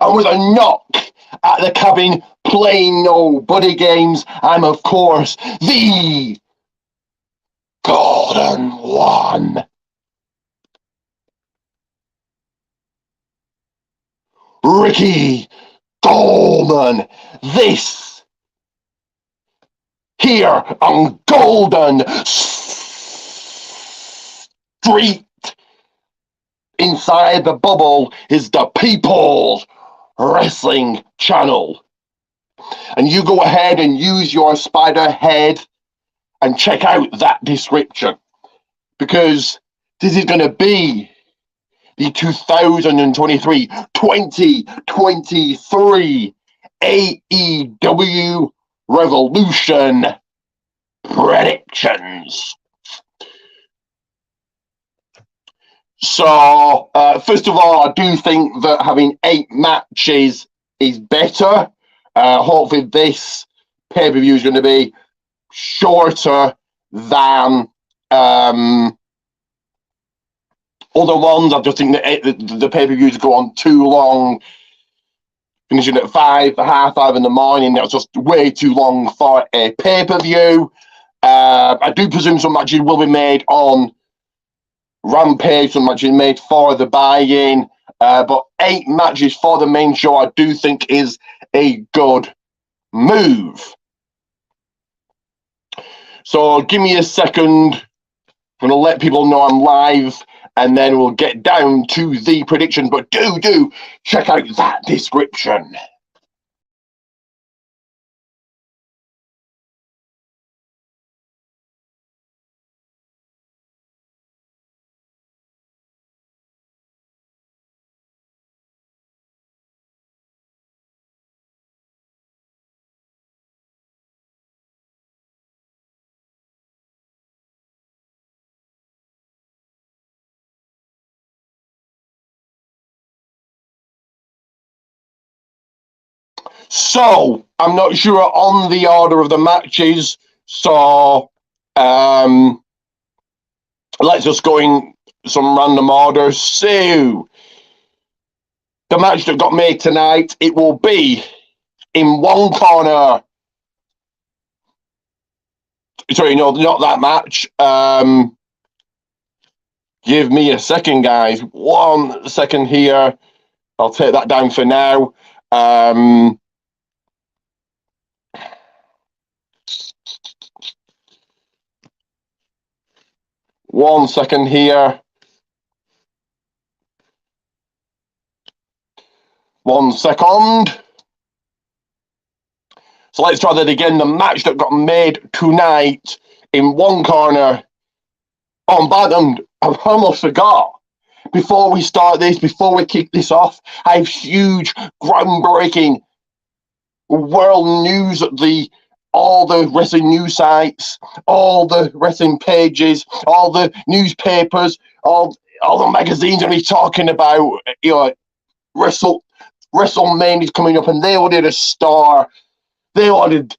And with a knock at the cabin playing nobody games, I'm of course the Golden One. Ricky Coleman. This here on Golden Street inside the bubble is the People's Wrestling Channel. And you go ahead and use your spider head and check out that description, because this is going to be the 2023 AEW Revolution predictions. So, first of all, I do think that having 8 matches is better. Hopefully this pay-per-view is going to be shorter than other ones. I just think that the pay-per-views go on too long, finishing at 5:30 in the morning. That's just way too long for a pay-per-view. I do presume some matches will be made on Rampage, some matches made for the buy-in, but 8 matches for the main show I do think is a good move. So give me a second. I'm going to let people know I'm live, and then we'll get down to the predictions. But do check out that description. So, I'm not sure on the order of the matches, so let's just go in some random order. So, the match that got made tonight, it will be in one corner. Sorry, no, not that match. Give me a second, guys. 1 second here. I'll take that down for now. 1 second here. 1 second. So let's try that again. The match that got made tonight in one corner. Oh, bad, I've almost forgot. Before we start this, before we kick this off, I have huge, groundbreaking world news at all the wrestling news sites, all the wrestling pages, all the newspapers, all the magazines are talking about, WrestleMania is coming up, and they wanted a star. They wanted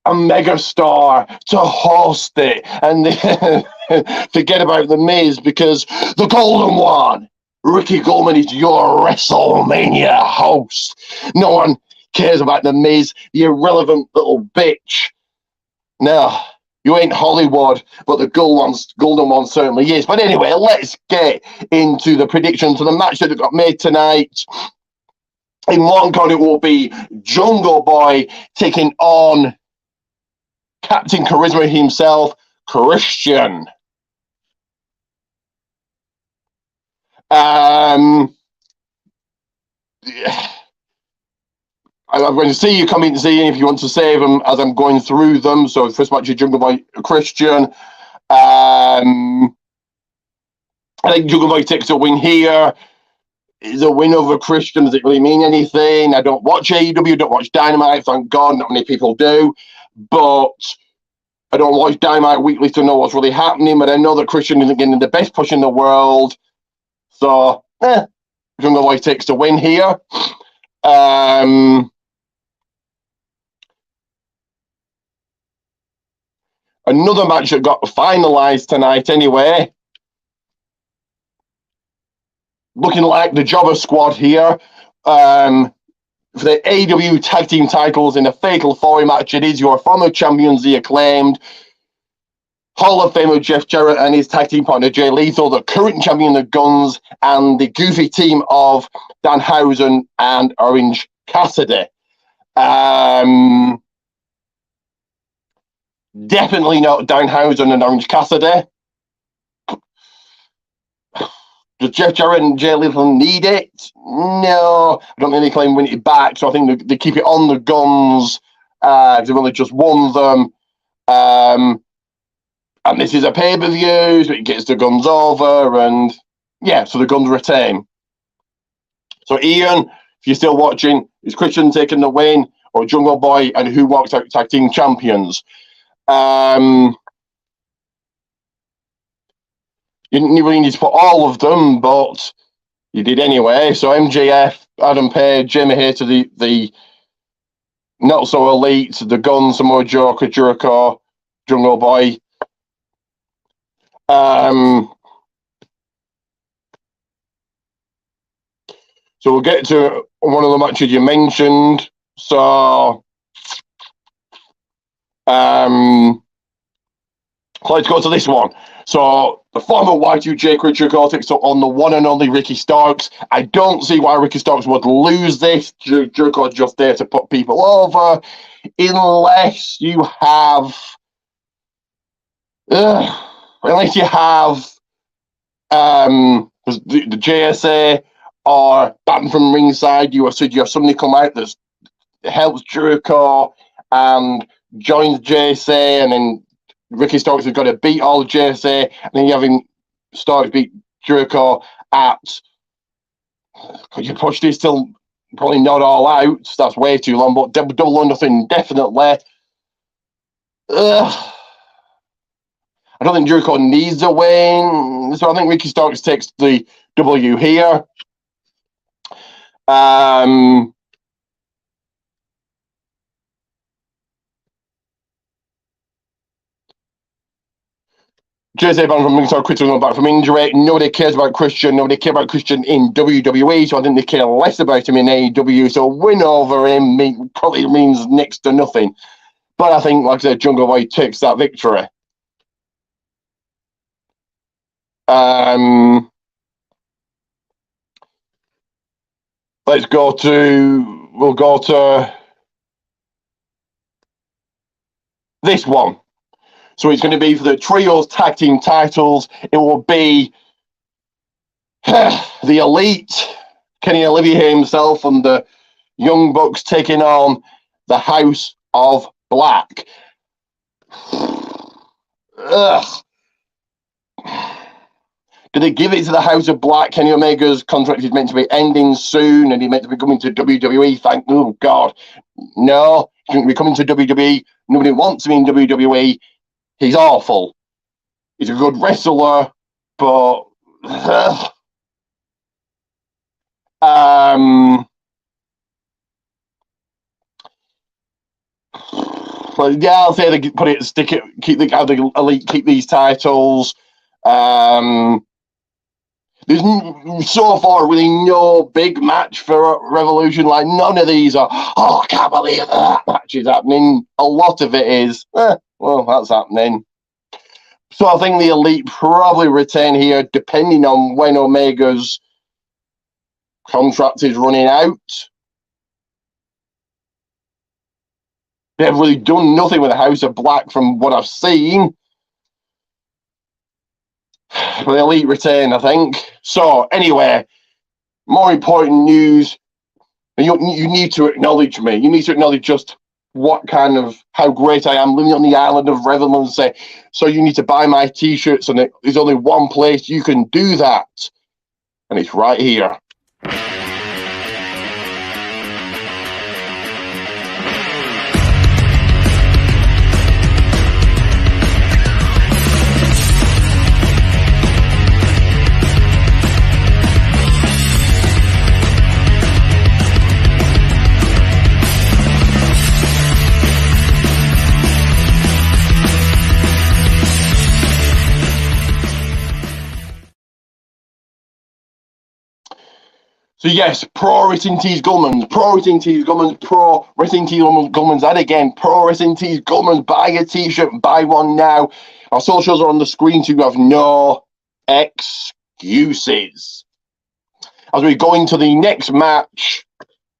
a mega star to host it, and forget about the Miz, because the Golden One, Ricky Coleman, is your WrestleMania host. No one cares about the Miz, the irrelevant little bitch. No, you ain't Hollywood, but the Golden One certainly is. But anyway, let's get into the predictions of the match that got made tonight. In one corner, it will be Jungle Boy taking on Captain Charisma himself, Christian. I'm going to see you come in and see if you want to save them as I'm going through them. So the first match is Jungle Boy, Christian. I think Jungle Boy takes a win here. Is a win over Christian, does it really mean anything? I don't watch AEW, don't watch Dynamite, thank God, not many people do. But I don't watch Dynamite weekly to know what's really happening, but I know that Christian isn't getting the best push in the world. So, Jungle Boy takes the win here. Another match that got finalised tonight anyway. Looking like the Jobber Squad here. for the AEW Tag Team titles in a Fatal 4-Way match. It is your former champions, the Acclaimed, Hall of Famer Jeff Jarrett and his tag team partner Jay Lethal, the current champion of Guns, and the goofy team of Danhausen and Orange Cassidy. Definitely not Danhausen and Orange Cassidy. Does Jeff Jarrett and Jay Lethal need it? No, I don't think they claim win it back, so I think they keep it on the Guns. They've only just won them. And this is a pay-per-view, so it gets the Guns over, and yeah, so the Guns retain. So Ian, if you're still watching, is Christian taking the win, or Jungle Boy, and who walks out tag team champions? You didn't really need to put all of them, but you did anyway. So MJF, Adam Page, Jamie Hayter, the not so elite, the Guns, Samoa Joe, Jericho, Jungle Boy. So we'll get to one of the matches you mentioned. So let's go to this one. So the former Y2J Chris Jericho takes up on the one and only Ricky Starks. I don't see why Ricky Starks would lose this. Jericho's just there to put people over, unless you have the JSA or batting from ringside. You have somebody come out that helps Jericho and joins JSA, and then Ricky Starks has got to beat all JSA, and then you have him Starks beat Jericho at. Could you push this till probably not all out? That's way too long, but double or nothing definitely. I don't think Jericho needs a win, so I think Ricky Starks takes the W here. JSA banned from ringside, Christian back from injury. Nobody cares about Christian. Nobody cares about Christian in WWE, so I think they care less about him in AEW. So win over him probably means next to nothing. But I think, like I said, Jungle Boy takes that victory. We'll go to this one. So it's going to be for the Trios Tag Team titles. It will be the Elite, Kenny Olivier himself, and the Young Bucks taking on the House of Black. Did they give it to the House of Black? Kenny Omega's contract is meant to be ending soon, and he's meant to be coming to WWE. Oh, God. No, he's going to be coming to WWE. Nobody wants him in WWE. He's awful. He's a good wrestler, but yeah, I'll say they put it, stick it, keep the Elite, keep these titles. There's so far really no big match for Revolution. Like, none of these are, I can't believe that match is happening. A lot of it is, well, that's happening. So I think the Elite probably retain here, depending on when Omega's contract is running out. They've really done nothing with the House of Black from what I've seen. But the Elite retain, I think. So, anyway, more important news. You need to acknowledge me. You need to acknowledge just how great I am living on the island of Revelance. So you need to buy my T-shirts, and there's only one place you can do that, and it's right here. So yes, Pro Wrestling Tees Gullmans, Pro Wrestling Tees Gullmans, Pro Wrestling Tees Gullmans, and again, Pro Wrestling Tees Gullmans, buy a t-shirt, buy one now. Our socials are on the screen, so you have no excuses. As we go into the next match,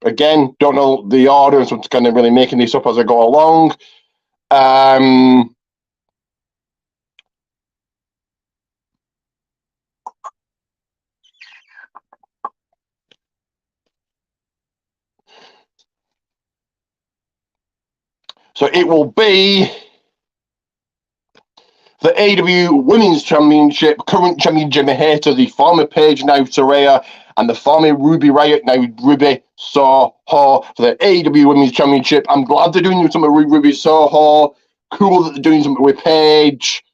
again, don't know the order, so I'm kind of really making this up as I go along. So it will be the AEW Women's Championship, current champion Jimmy Hayter, the former Paige, now Saraya, and the former Ruby Riott, now Ruby Soho, for the AEW Women's Championship. I'm glad they're doing something with Ruby Soho. Cool that they're doing something with Paige.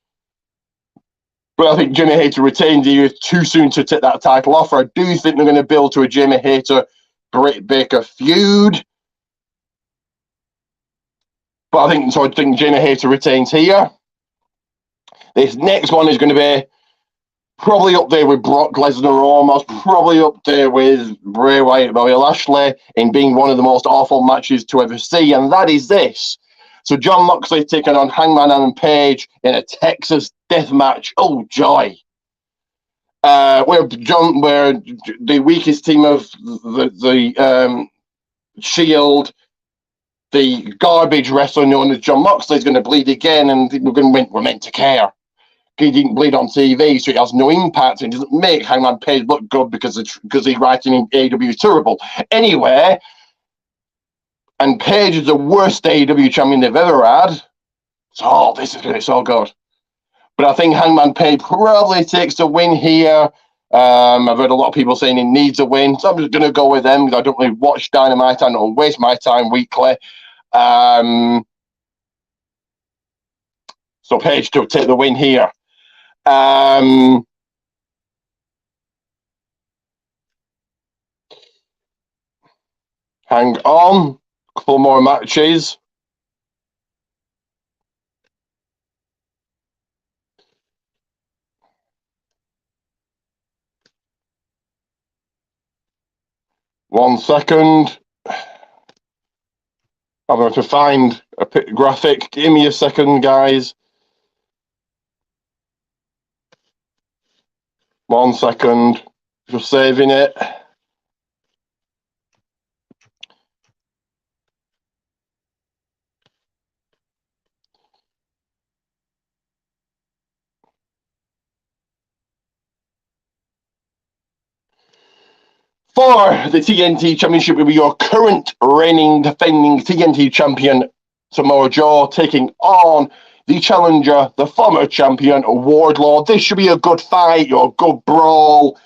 But I think Jimmy Hayter retains here too soon to take that title off. I do think they're going to build to a Jimmy Hayter Britt Baker feud. But I think Jimmy Hayter retains here. This next one is going to be probably up there with Brock Lesnar, almost probably up there with Bray Wyatt, Bobby Lashley, in being one of the most awful matches to ever see, and that is this. So Jon Moxley taking on Hangman Adam Page in a Texas death match. Oh joy! Where the weakest team of the Shield, the garbage wrestler known as Jon Moxley, is going to bleed again, and we're meant to care. He didn't bleed on TV, so it has no impact, and it doesn't make Hangman Page look good because he's writing in AEW is terrible. Anyway, and Page is the worst AEW champion they've ever had. So this is going to be so good. But I think Hangman Page probably takes the win here. I've heard a lot of people saying he needs a win, so I'm just going to go with them because I don't really watch Dynamite. I don't waste my time weekly. So Page to take the win here. Hang on, a couple more matches. One second. I'm going to find a graphic. Give me a second, guys. 1 second. Just saving it. For the TNT Championship will be your current reigning defending TNT champion Samoa Joe taking on the challenger, the former champion Wardlow. This should be a good fight, a good brawl.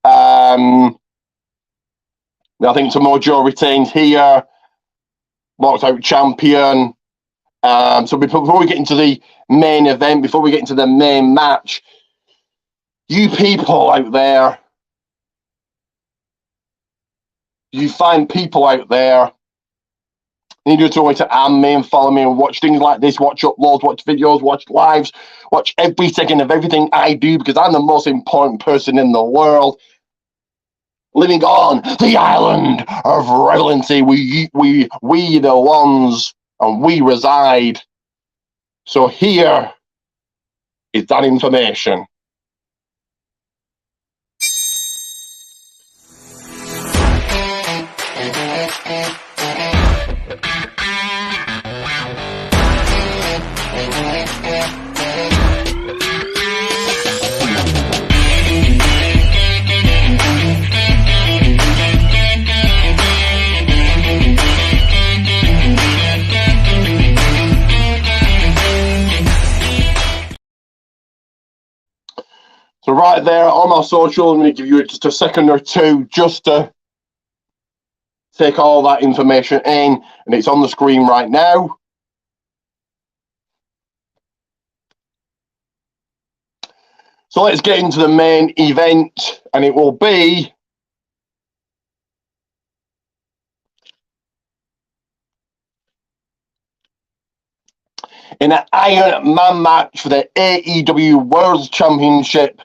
I think Samoa Joe retains here, walks out champion. So before we get into the main event, before we get into the main match, you people out there, you find people out there, you need to always to add me and follow me and watch things like this, watch uploads, watch videos, watch lives, watch every second of everything I do because I'm the most important person in the world. Living on the island of relevancy, we the ones, and we reside. So here is that information. So right there on my social, I'm going to give you just a second or two just to take all that information in, and it's on the screen right now. So let's get into the main event, and it will be in an Iron Man match for the AEW World Championship.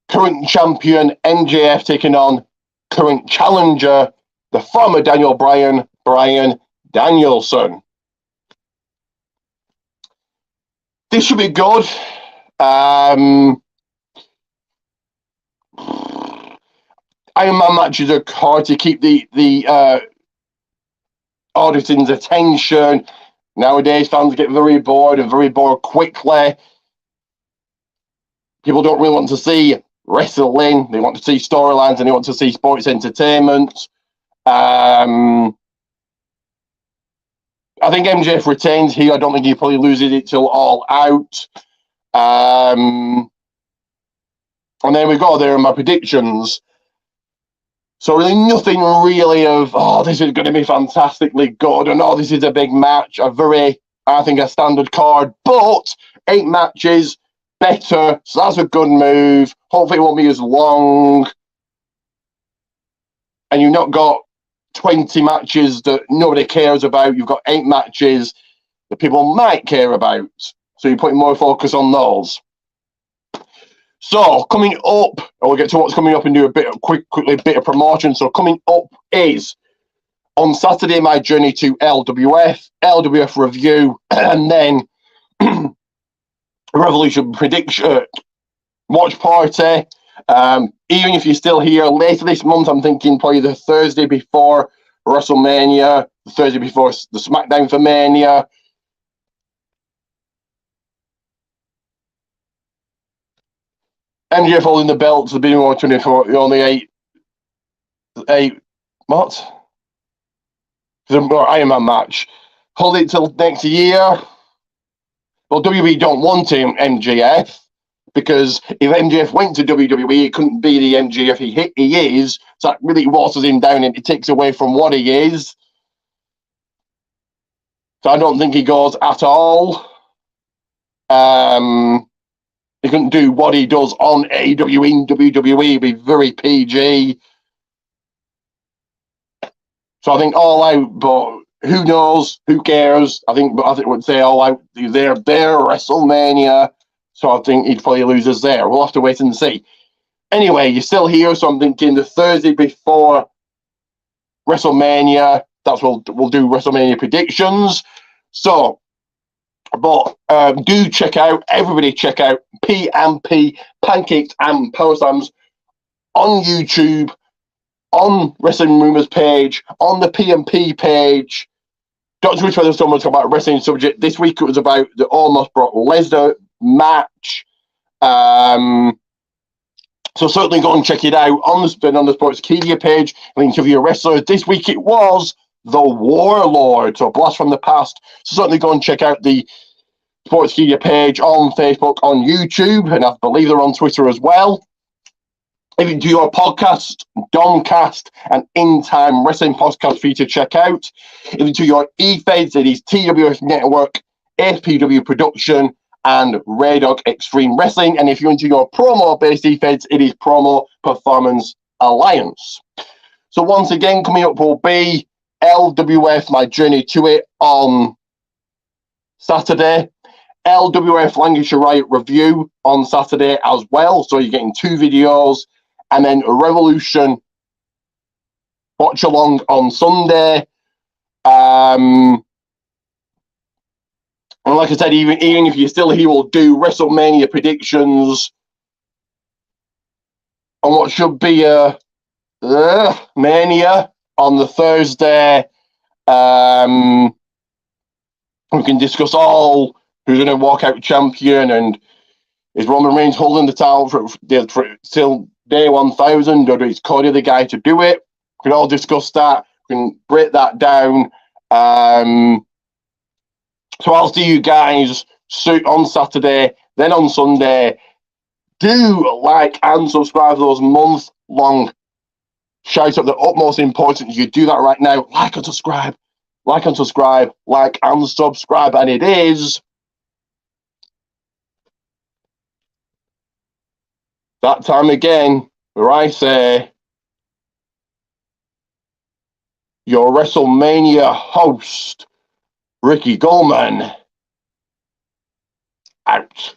Current champion MJF taking on current challenger, the former Daniel Bryan, Bryan Danielson. This should be good. Iron Man matches are hard to keep the audience's attention. Nowadays, fans get very bored and very bored quickly. People don't really want to see wrestling. They want to see storylines and they want to see sports entertainment. I think MJF retains here. I don't think he probably loses it till All Out. And then we go there in my predictions. So really nothing really of, oh, this is going to be fantastically good, and oh, this is a big match, I think a standard card, but 8 matches, better, so that's a good move. Hopefully it won't be as long. And you've not got 20 matches that nobody cares about. You've got 8 matches that people might care about. So you're putting more focus on those. So coming up, we'll get to what's coming up and do a bit of quickly bit of promotion. So coming up is on Saturday my journey to LWF review, and then Revolution prediction watch party. Even if you're still here later this month, I'm thinking probably the Thursday before WrestleMania, the Thursday before the SmackDown for Mania. MJF holding the belts, the being 24, only eight what? The Iron Man match. Hold it till next year. Well, WWE don't want him, MJF, because if MJF went to WWE, he couldn't be the MJF he is. So that really waters him down and it takes away from what he is. So I don't think he goes at all. He couldn't do what he does on AEW in WWE. He'd be very PG. So I think All Out, but who knows? Who cares? I think would say All Out. They're WrestleMania. So I think he'd probably lose us there. We'll have to wait and see. Anyway, you're still here, so I'm thinking the Thursday before WrestleMania. That's what we'll do WrestleMania predictions. So, but do check out, everybody check out PMP, Pancakes and Power Slams on YouTube, on Wrestling Rumors page, on the PMP page. Don't switch whether someone's talking about wrestling subject. This week it was about the almost Brock Lesnar match. So certainly go and check it out on the Sportskeeda page. I think of your wrestlers. This week it was the Warlord. So Blast from the Past. So certainly go and check out the Sportskeeda page on Facebook, on YouTube, and I believe they're on Twitter as well. If you do your podcast, Domcast and In Time Wrestling podcast for you to check out. If you do your e-feds, it is TWS Network, ASPW Production, and Ray Dog Extreme Wrestling. And if you're into your promo-based e-feds, it is Promo Performance Alliance. So once again, coming up will be LWF, my journey to it on Saturday. LWF Lancashire Riot review on Saturday as well. So you're getting 2 videos. And then a Revolution watch along on Sunday. And like I said, even if you're still here, we'll do WrestleMania predictions on what should be a Mania on the Thursday. We can discuss all who's going to walk out champion, and is Roman Reigns holding the title for till day 1000, or is Cody the guy to do it? We can all discuss that. We can break that down. So I'll see you guys on Saturday, then on Sunday. Do like and subscribe to those month-long shouts out. The utmost importance. You do that right now. Like and subscribe. Like and subscribe. Like and subscribe. And it is that time again where I say your WrestleMania host, Ricky Goldman, out.